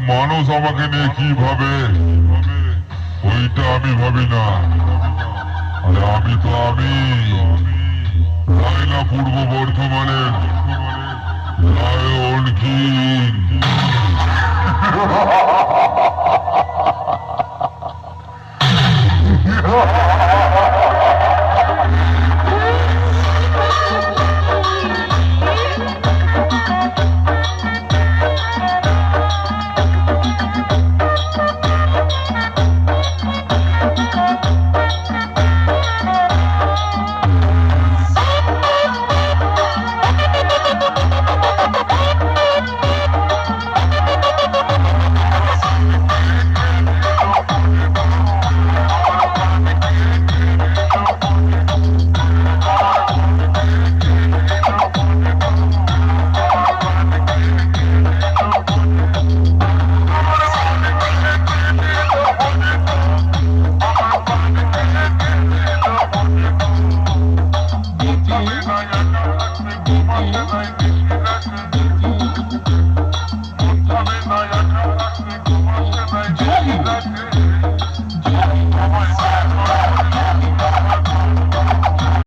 মানুষ আমাকে নিয়ে কি ভাবে ওইটা আমি ভাবি না। আরে আমি তো আমি না পূর্ব বর্ধমানের লায়ন কিং।